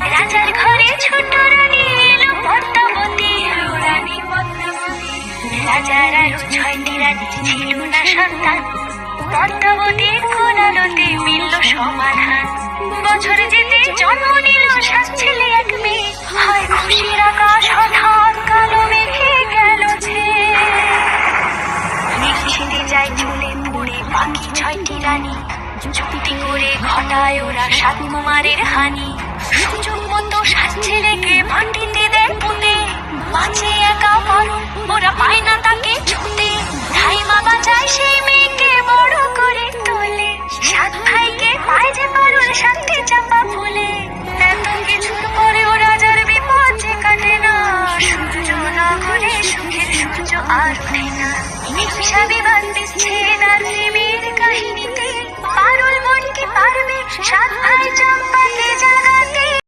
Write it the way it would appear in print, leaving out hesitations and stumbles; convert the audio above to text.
রাজার ঘরে ছোট রানী এলো পদ্মাবতী, রানী পদ্মাবতী। রাজার আরো 6টি রানী, ছিল না সন্তান। পদ্মাবতীর কোন আলোতে মিলল সমাধান। বছর যেতে জন্ম নিল 7 ছেলে 1 মেয়ে। হয় খুশির আকাশ হঠাৎ কালো মেঘে গেল ছেয়ে। নিশ্চিতে যায় চলে পড়ে বাকি 6টি রানী। চুক্তি করে ঘটায় ওরা 7 কুমারের হানি। সুযোগ মতো 7 ছেলেকে মাটিতে দেয় পুঁতে। বাঁচে একা পারো, ওরা পায় না তাকে ছুঁতে। ঠাইমা বাঁচায় সেই মেয়েকে বড় করে তোলে। 7 ভাইকে পায় যে পারুল 7টি চাপা ফুলে। এত কিছুর পরেও রাজার বিপদ যে কাটে না। সূর্য না করে সুখের সূর্য আর ওঠে না। হিংসা বিবাদ বিচ্ছেদ আর প্রেমের কাহিনীতে পারুল মন কি পারবে 7 ভাই চম্পা